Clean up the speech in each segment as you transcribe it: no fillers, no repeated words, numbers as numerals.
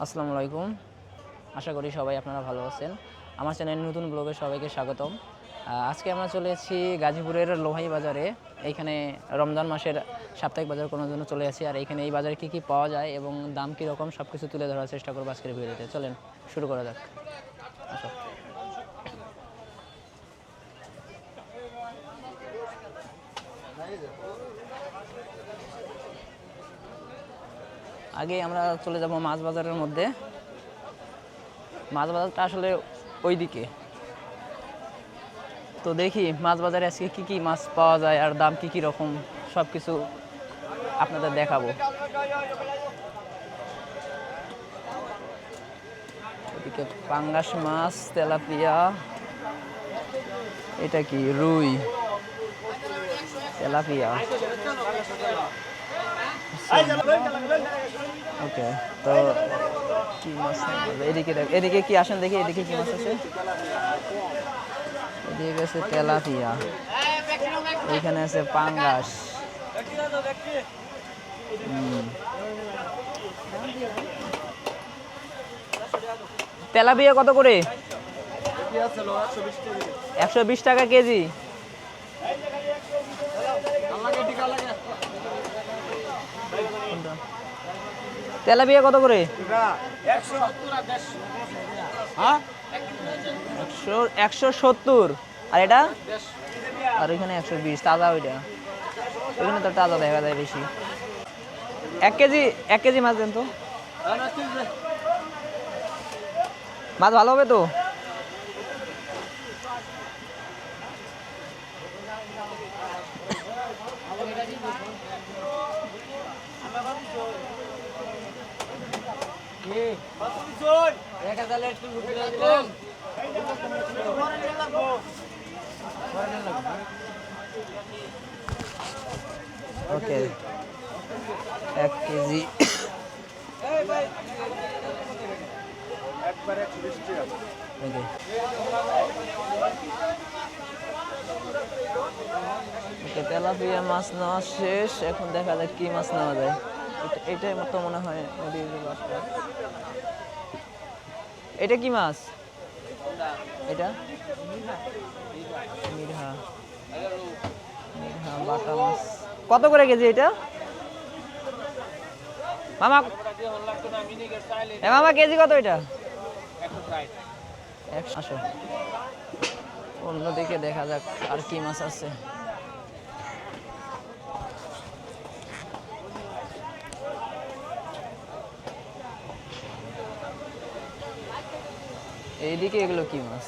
আসসালামু আলাইকুম। আশা করি সবাই আপনারা ভালো আছেন। আমার চ্যানেলের নতুন ব্লগে সবাইকে স্বাগতম। আজকে আমরা চলে এসেছি গাজীপুরের লোহাই বাজারে। এইখানে রমজান মাসের সাপ্তাহিক বাজার করার জন্য চলে আসি। আর এইখানে এই বাজারে কী কী পাওয়া যায় এবং দাম কীরকম সব কিছু তুলে ধরার চেষ্টা করবো আজকের ভিডিওতে। চলেন শুরু করা যাক। আসো। আগে আমরা চলে যাব মাছ বাজারের মধ্যে। মাছ বাজারটা আসলে ওইদিকে, তো দেখি মাছ বাজারে আজকে কী কী মাছ পাওয়া যায় আর দাম কী রকম সব কিছু আপনাদের দেখাবো। এদিকে পাঙ্গাস মাছ, তেলাপিয়া, এটা কি রুই, তেলাপিয়া। ওকে, তো কি মাছ এদিকে কি আসেন দেখি, এদিকে কি মাছ আছে। এদিকে গেছে তেলাপিয়া, এইখানে আছে পাঙ্গাস। তেলাপিয়া কত করে? 120 টাকা কেজি। তেলাপিয়া কত করে? 170। আর এটা? আর ওইখানে 120। তাজা ওইটা, ওইখানে তো তাজা দেখা যায় বেশি। 1 কেজি মাছ দেন তো। মাছ ভালো হবে তো? ওকে, 1 কেজি। তেলাপিয়া মাছ নেওয়া শেষ। এখন দেখা যাক কি মাছ নেওয়া যায়। এটাই মতো মনে হয় নদীর মাছটা। এটা কি মাছ? এটা মিরহা, বাটা মাছ। কত করে কেজি এটা মামা? মামা কেজি কত এটা? 100। অন্যদিকে দেখা যাক আর কি মাছ আছে। এইদিকে এগুলো কি মাছ?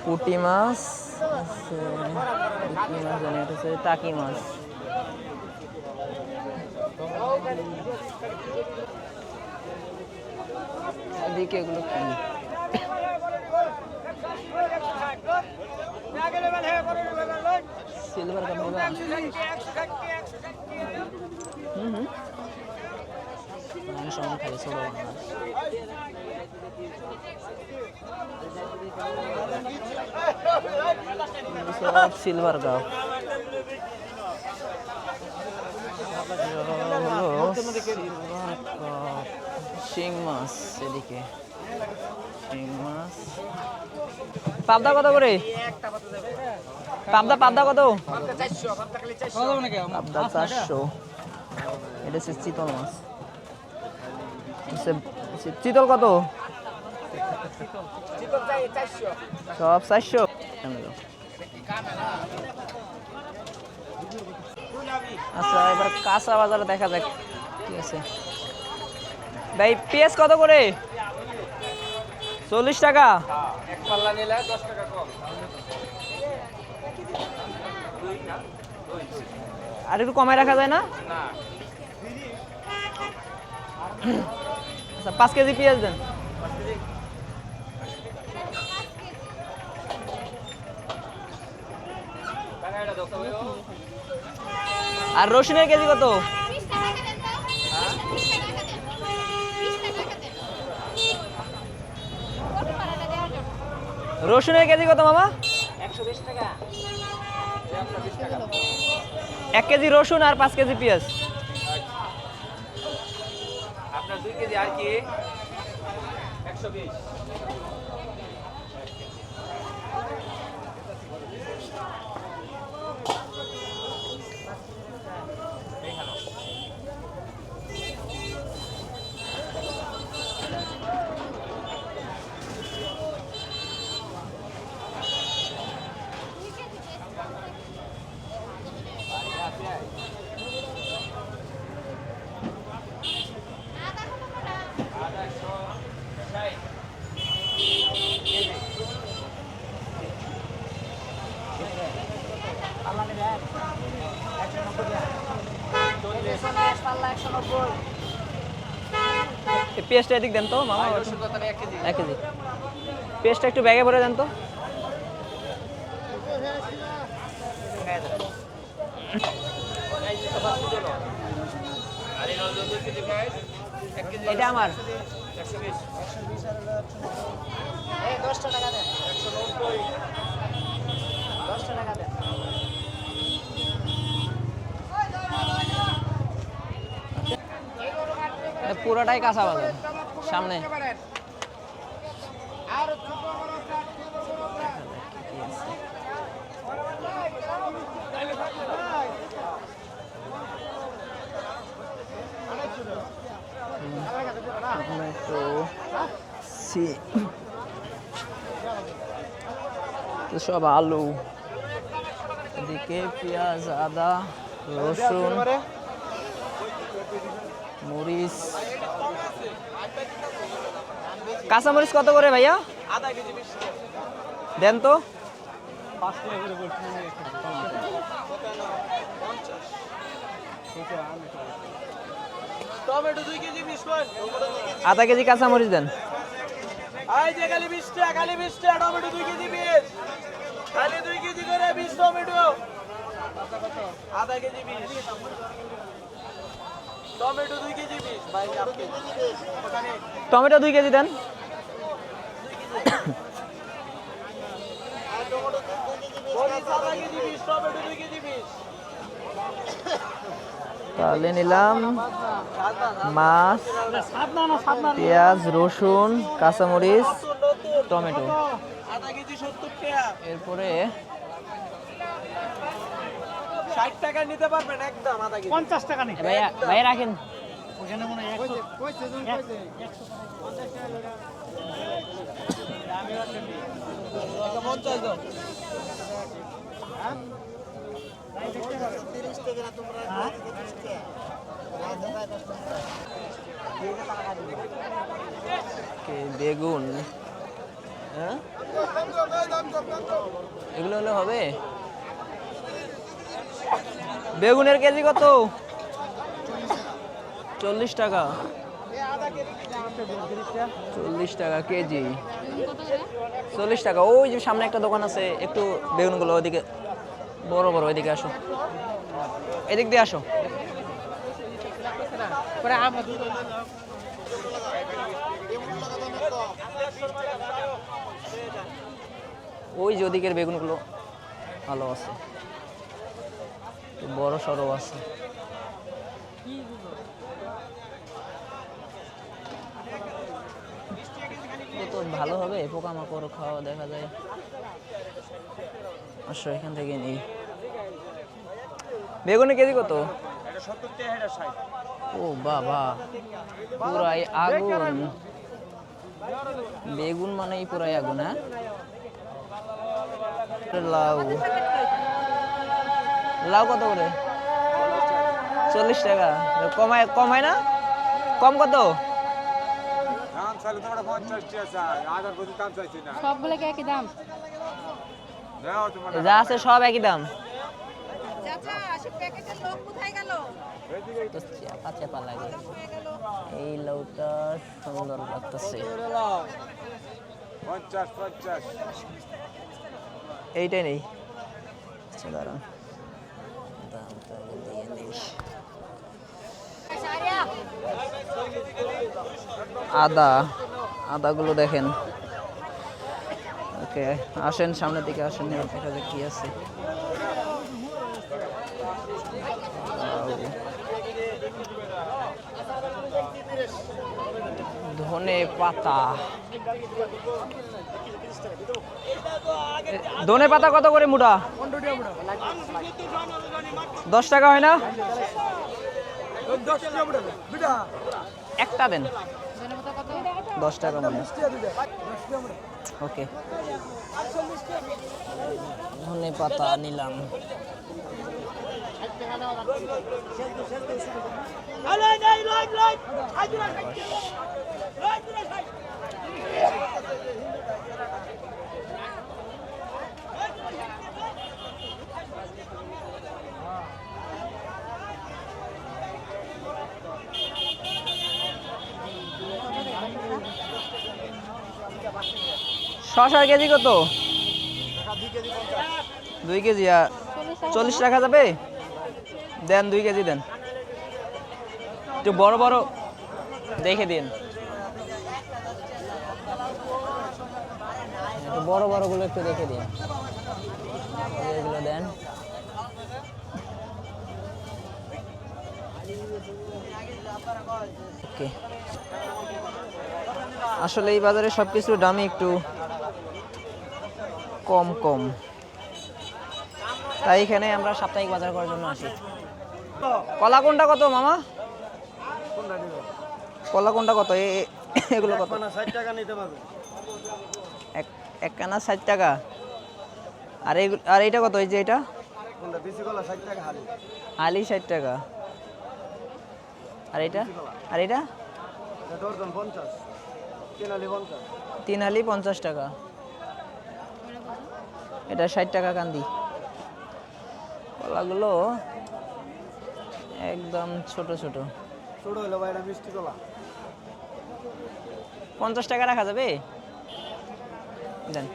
পুঁটি মাছ আছে, কি মাছ জানি, এটা হচ্ছে টাকি মাছ। এদিকে এগুলো কি? সিলভার কাপ নেবা? সমান খাই ছোট সব সিলভার কাপ। শিং মাছ, এদিকে শিং মাছ। পাবদা কত করে? পাবদা কত? পাবদা 400। এটা হচ্ছে চিতল মাছ। চিতল কত? সব 400। আচ্ছা, এবার কাঁচা বাজারে দেখা যাক কি আছে। ভাই পেঁয়াজ কত করে? 40 টাকা। আর একটু কমায় রাখা যায় না? আচ্ছা, 5 কেজি পেঁয়াজ দেন। আর রসুনের কেজি কত? রসুনের কেজি কত মামা? 120 টাকা। 1 কেজি রসুন আর 5 কেজি পেঁয়াজ। আপনার 2 কেজি আর কি 120। পেঁয়াজটা এদিক দেন তো মামা। 1 কেজি পেঁয়াজটা একটু ব্যাগে ভরে দেন তো। এটা আমার 120। 10 টাকা দেন। 10 টাকা দেন। পুরোটাই কাঁচা বাজার সামনে। টমেটো সব আলু, এদিকে পেঁয়াজ, আদা, রসুন, মরিচ। কাঁচামরিচ কত করে ভাইয়া? আধা কেজি 20 টাকা দেন তো। 5 টাকা করে বলছি। টমেটো 2 কেজি 20 কর। আধা কেজি কাঁচামরিচ দেন। এই যে খালি 20 টাকা, খালি 20 টাকা টমেটো 2 কেজি 20। খালি 2 কেজি করে 20 টমেটো। আধা কেজি 20। টমেটো 2 কেজি 20 ভাই আপনি। টমেটো 2 কেজি দেন। আধা কেজি 20 টমেটো 2 কেজি 20। তাহলে নিলাম মাছ, পেঁয়াজ, রসুন, কাঁচামরিচ, টমেটো। আধা কেজি 70 টাকা। এরপরে 60 টাকা নিতে পারবেন একদম আধা কেজি। 50 টাকা নেই। ভাইয়া ভাইয়া রাখেন। ওখানে মনে হয় 100 কইছে জন কইছে 150 টাকা লাগা। আমি আর নেই। 50 দাও। হ্যাঁ 30 টাকা না তোমরা 30 টাকা। বেগুন, হ্যাঁ এগুলো হলে হবে। বেগুনের কেজি কত? 40 টাকা। 40 টাকা কেজি। 40 টাকা। ওই যে সামনে একটা দোকান আছে, একটু বেগুনগুলো ওইদিকে বড় বড়, ওইদিকে আসো, এদিক দিয়ে আসো। ওই যে ওদিকের বেগুনগুলো ভালো আছে, বড় সড়ো আছে। তো ভালো হবে, পোকামাকড় খাওয়া দেখা যায়। আসো এখান থেকে নেই। বেগুনের কেজি কত? এটা 70 টাকা, এটা 60। ও বাবা, পুরাই আগুন। বেগুন মানেই পুরাই আগুন। হ্যাঁ, লাউ, লাউ কত করে? 40 টাকা। কমায় কমায় না? কম কত? দাম চাইলে তোমরা 50 টাকা চাই, আদার প্রতি দাম চাইছি না। সবগুলো কি একই দাম? দাও তোমরা। যা আছে সব একই দাম। চাচা সে প্যাকেটের লোক কোথায় গেল? তো চাপা চাপা লাগে। এই লাউটা সুন্দর লাগতেছে। 50 50। এইটাই নেই। আচ্ছা দাঁড়ান, দামটা দিয়ে নেই। আদা, আদাগুলো দেখেন। ওকে, আসেন সামনের দিকে আসেন, দেখা যাক কি আছে। ধনে পাতা, ধনে পাতা কত করে মুঠা? 10 টাকা হয় না? একটা দেন, 10 টাকা মানে। ওকে, ধনে পাতা নিলাম। শশার কেজি কত? 2 কেজি। 40 টাকা যাবে? দেন 2 কেজি দেন, একটু বড় বড় দেখে দিন, একটু বড় বড় গুলো একটু দেখে দিন, এগুলো দেন। ওকে, আসলে এই বাজারে সবকিছুর দামই একটু কম কম, তাই এখানে আমরা সাপ্তাহিক বাজার করার জন্য আসি। কলা কোনটা কত মামা? কলা কোনটা কত? এগুলো কত? 60 টাকা নিতে পারবে। এক কানা 60 টাকা। আর এইটা কত? এই যে এটা কোনটা? বিসি কলা 60 টাকা হালি। হালি 60 টাকা। আর এটা? আর এটা ডজন 50, 3 হালি 50। 3 হালি 50 টাকা। এটা 60 টাকা কান্দি। কলাগুলো একদম ছোট ছোট। ছোট হলো ভাই, এটা মিষ্টি কলা। 50 টাকা রাখা যাবে? দেন।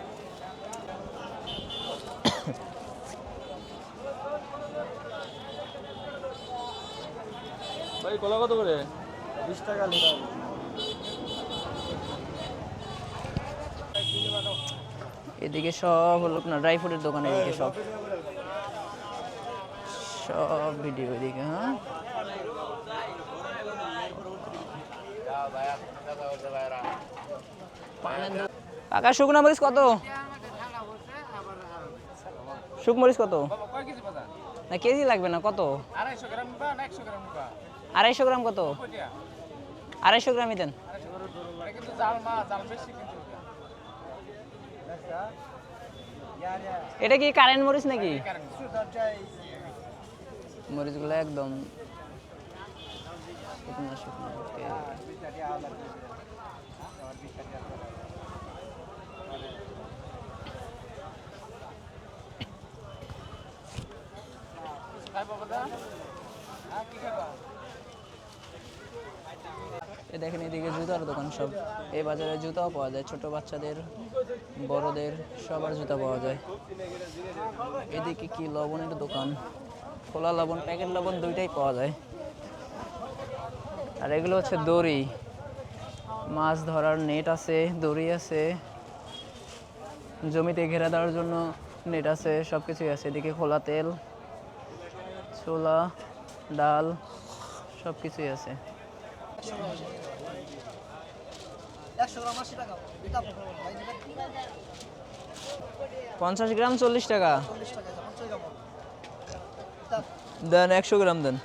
ভাই কলা কত করে? 20 টাকা লিটার। এদিকে সব হলো আপনার ড্রাই ফ্রুটের দোকান, এদিকে সব সব ভিডিও এদিকে। হ্যাঁ, কাকা শুকনো মরিচ কত? শুকমরিচ কত? না কেজি লাগবে না, কত? 250 গ্রাম কত? 250 গ্রামই দেন। এটা কি কারেন্ট মরিচ নাকি? মরিচগুলো একদম শুকনো শুকনো। ওকে, এ দেখেন এদিকে জুতার দোকান সব। এই বাজারে জুতাও পাওয়া যায়, ছোট বাচ্চাদের, বড়দের, সবার জুতা পাওয়া যায়। এদিকে কি লবণের দোকান, খোলা লবণ, প্যাকেট লবণ দুইটাই পাওয়া যায়। আর এগুলো হচ্ছে দড়ি, মাছ ধরার নেট আছে, দড়ি আছে, জমিতে ঘেরা দেওয়ার জন্য নেট আছে, সব কিছুই আছে। এদিকে খোলা তেল, ছোলা, ডাল, সব কিছুই আছে। 50 গ্রাম 40 টাকা। দেন 100 গ্রাম দেন।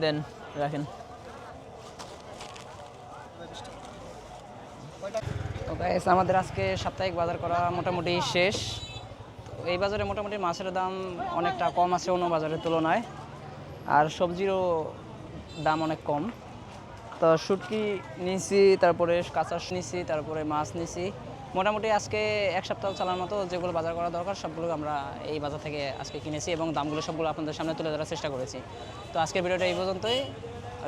দেন রাখেন। তো গাইস, আমাদের আজকে সাপ্তাহিক বাজার করা মোটামুটি শেষ। তো এই বাজারে মোটামুটি মাছের দাম অনেকটা কম আছে অন্য বাজারের তুলনায়, আর সবজিরও দাম অনেক কম। তো শুটকি নিছি, তারপরে কাঁচা নিছি, তারপরে মাছ নিছি। মোটামুটি আজকে এক সপ্তাহ চালার মতো যেগুলো বাজার করা দরকার সবগুলো আমরা এই বাজার থেকে আজকে কিনেছি এবং দামগুলো সবগুলো আপনাদের সামনে তুলে ধরার চেষ্টা করেছি। তো আজকের ভিডিওটা এই পর্যন্তই।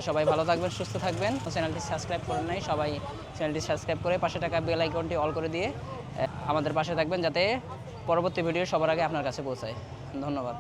সবাই ভালো থাকবেন, সুস্থ থাকবেন। চ্যানেলটি সাবস্ক্রাইব করেন নাই, সবাই চ্যানেলটি সাবস্ক্রাইব করে পাশে থাকা বেল আইকনটি অল করে দিয়ে আমাদের পাশে থাকবেন, যাতে পরবর্তী ভিডিও সবার আগে আপনার কাছে পৌঁছায়। ধন্যবাদ।